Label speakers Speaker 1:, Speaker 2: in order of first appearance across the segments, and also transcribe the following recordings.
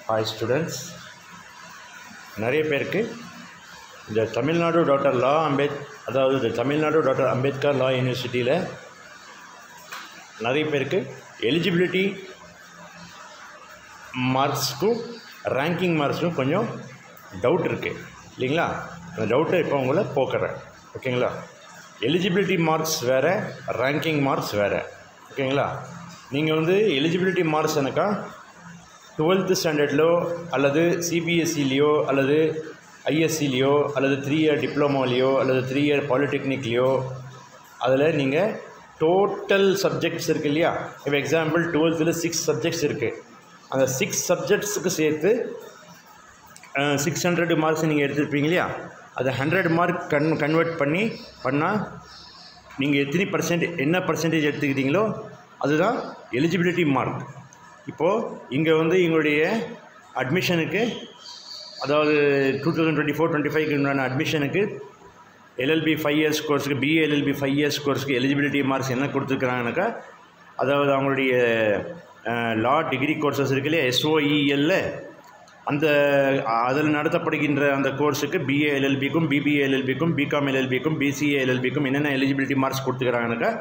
Speaker 1: Hi students, நிறைய பேருக்கு இந்த தமிழ்நாடு டாக்டர் அம்பேத்கர் லா யூனிவர்சிட்டியில் நிறைய பேருக்கு எலிஜிபிலிட்டி மார்க்ஸுக்கும் ரேங்கிங் மார்க்ஸுக்கும் கொஞ்சம் டவுட் இருக்குது இல்லைங்களா? அந்த டவுட்டை இப்போ உங்களை போக்குறேன். ஓகேங்களா? எலிஜிபிலிட்டி மார்க்ஸ் வேறு, ரேங்கிங் மார்க்ஸ் வேறு. ஓகேங்களா? நீங்கள் எலிஜிபிலிட்டி மார்க்ஸ் எனக்கா 12th ஸ்டாண்டர்ட்லையோ அல்லது சிபிஎஸ்சிலேயோ அல்லது ஐஎஸ்சிலேயோ அல்லது 3 இயர் டிப்ளமோலேயோ அல்லது 3 இயர் பாலிடெக்னிக்லேயோ அதில் நீங்கள் டோட்டல் சப்ஜெக்ட்ஸ் இருக்குது இல்லையா? இப்போ எக்ஸாம்பிள் 12th 6 சப்ஜெக்ட்ஸ் இருக்குது. அந்த 6 சப்ஜெக்ட்ஸுக்கு சேர்த்து 600 மார்க்ஸ் நீங்கள் எடுத்துருப்பீங்க இல்லையா? அதை 100 மார்க் கன்வெர்ட் பண்ணால் நீங்கள் என்ன பர்சன்டேஜ் எடுத்துக்கிட்டீங்களோ அதுதான் எலிஜிபிலிட்டி மார்க். இப்போது இங்கே எங்களுடைய அட்மிஷனுக்கு, அதாவது 2024-25 உண்டான அட்மிஷனுக்கு எல்எல்பி 5 இயர்ஸ் கோர்ஸுக்கு, பிஏ எல்எல்பி 5 இயர்ஸ் கோர்ஸுக்கு எலிஜிபிலிட்டி மார்க்ஸ் என்ன கொடுத்துருக்குறாங்கனாக்கா, அதாவது அவங்களுடைய லா டிகிரி கோர்சஸ் இருக்கு இல்லையா, SOEL, அதில் நடத்தப்படுகின்ற அந்த கோர்ஸுக்கு பிஏ எல்எல்பிக்கும் பிபிஏ எல்எல்பிக்கும் பிகாம் எல்எல்பிக்கும் பிசிஏ எல்எல்பிக்கும் என்னென்ன எலிஜிபிலிட்டி மார்க்ஸ் கொடுத்துக்கிறாங்கனாக்கா,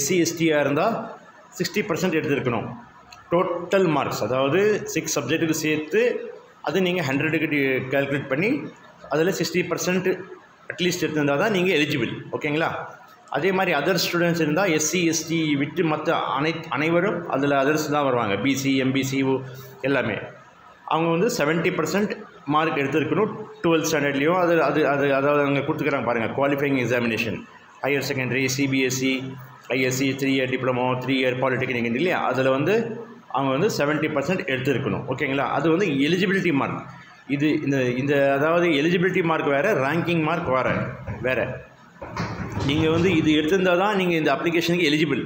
Speaker 1: SC STயாக இருந்தால் 60% எடுத்துருக்கணும் டோட்டல் மார்க்ஸ். அதாவது 6 சப்ஜெக்ட்டுக்கு சேர்த்து அது நீங்கள் 100க்கு கால்குலேட் பண்ணி அதில் 60% அட்லீஸ்ட் எடுத்திருந்தால் தான் நீங்கள் எலிஜிபிள். ஓகேங்களா? அதே மாதிரி அதர் ஸ்டூடெண்ட்ஸ் இருந்தால் SC ST விட்டு மற்ற அனைவரும் அதில் அதர்ஸ் தான் வருவாங்க. BC MBC எல்லாமே அவங்க 70% மார்க் எடுத்துருக்கணும் 12th ஸ்டாண்டர்ட்லேயும். அதாவது அங்கே கொடுத்துக்கிறாங்க பாருங்கள், qualifying examination, higher secondary, CBSE, ISC, 3 year diploma, 3 year polytechnic இல்லையா? அதில் அவங்க 70% எடுத்துருக்கணும். ஓகேங்களா? அது எலிஜிபிலிட்டி மார்க். இந்த அதாவது எலிஜிபிலிட்டி மார்க் வேறு, ரேங்கிங் மார்க் வேறு. நீங்கள் இது எடுத்திருந்தால் தான் நீங்கள் இந்த அப்ளிகேஷனுக்கு எலிஜிபிள்.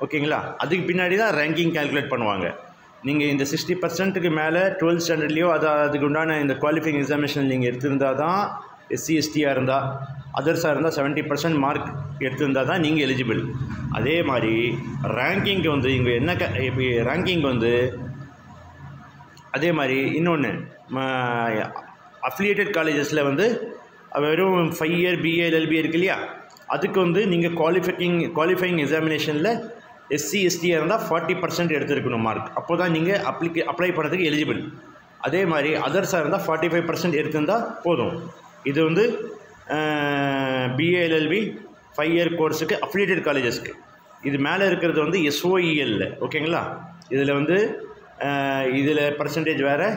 Speaker 1: ஓகேங்களா? அதுக்கு பின்னாடி தான் ரேங்கிங் கால்குலேட் பண்ணுவாங்க. நீங்கள் இந்த 60%க்கு மேலே 12th ஸ்டாண்டர்ட்லேயோ அதுக்கு உண்டான இந்த குவாலிஃபைங் எக்ஸாமினேஷன் நீங்கள் எடுத்திருந்தால் தான், SC STயாக இருந்தால், அதர்ஸாக இருந்தால் 70% மார்க் எடுத்திருந்தால் தான் நீங்கள் எலிஜிபிள். அதே மாதிரி ரேங்கிங்க்கு இங்கே என்ன இப்போ ரேங்கிங் அதே மாதிரி இன்னொன்று, அஃபிலியேட்டட் காலேஜஸில் வெறும் 5 இயர் BA LLB இருக்கு இல்லையா? அதுக்கு நீங்கள் குவாலிஃபைங் எக்ஸாமினேஷனில் SC STயாக இருந்தால் 40% எடுத்துருக்கணும் மார்க். அப்போ தான் நீங்கள் அப்ளை பண்ணுறதுக்கு எலிஜிபிள். அதே மாதிரி அதர்ஸாக இருந்தால் 45% எடுத்திருந்தால் போதும். இது BA LLB 5 இயர் கோர்ஸுக்கு அஃபிலியேட்டட் காலேஜஸ்க்கு. இது மேலே இருக்கிறது SOEL. ஓகேங்களா? இதில் பர்சன்டேஜ் வேறு,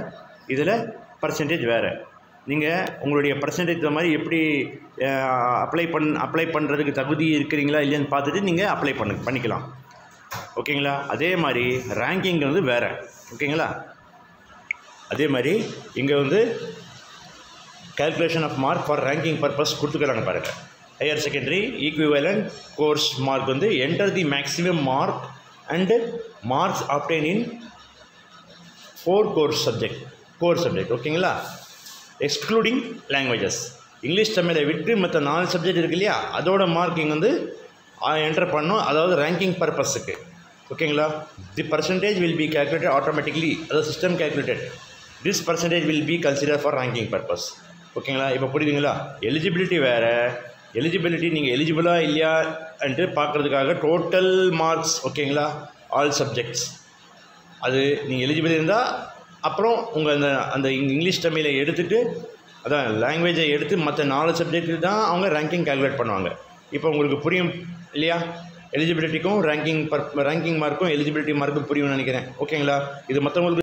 Speaker 1: இதில் பர்சன்டேஜ் வேறு. நீங்கள் உங்களுடைய பர்சன்டேஜ் மாதிரி எப்படி அப்ளை பண்ணுறதுக்கு தகுதி இருக்கிறீங்களா இல்லையான்னு பார்த்துட்டு நீங்கள் அப்ளை பண்ணிக்கலாம். ஓகேங்களா? அதே மாதிரி ரேங்கிங் வேறு. ஓகேங்களா? அதே மாதிரி இங்கே calculation of mark for ranking purpose கொடுத்துக்கிறாங்க பாருங்கள். Higher secondary equivalent course mark enter the maximum mark and marks obtained in 4 core subject. ஓகேங்களா? Excluding languages. இங்கிலீஷ் தமிழை விட்டு மற்ற 4 சப்ஜெக்ட் இருக்கு இல்லையா? அதோட மார்க் என்டர் பண்ணணும், அதாவது ரேங்கிங் பர்பஸுக்கு. ஓகேங்களா? The percentage will be calculated automatically, அதாவது system calculated. This percentage will be consider for ranking purpose. ஓகேங்களா? இப்போ புரியுதுங்களா? எலிஜிபிலிட்டி வேறு. எலிஜிபிலிட்டி நீங்கள் எலிஜிபிளாக இல்லையா என்று பார்க்குறதுக்காக டோட்டல் மார்க்ஸ். ஓகேங்களா? All subjects. அது நீங்கள் எலிஜிபிள் இருந்தால் அப்புறம் உங்கள் அந்த இங்கிலீஷ் தமிழை எடுத்துகிட்டு, அதான் லாங்குவேஜை எடுத்து மற்ற 4 சப்ஜெக்ட்டு தான் அவங்க ரேங்கிங் கால்குலேட் பண்ணுவாங்க. இப்போ உங்களுக்கு புரியும் இல்லையா? எலிஜிபிலிட்டிக்கும் ரேங்கிங் மார்க்கும் எலிஜிபிலிட்டி மார்க்கும் புரியும்னு நினைக்கிறேன். ஓகேங்களா? இது மற்றவங்களுக்கு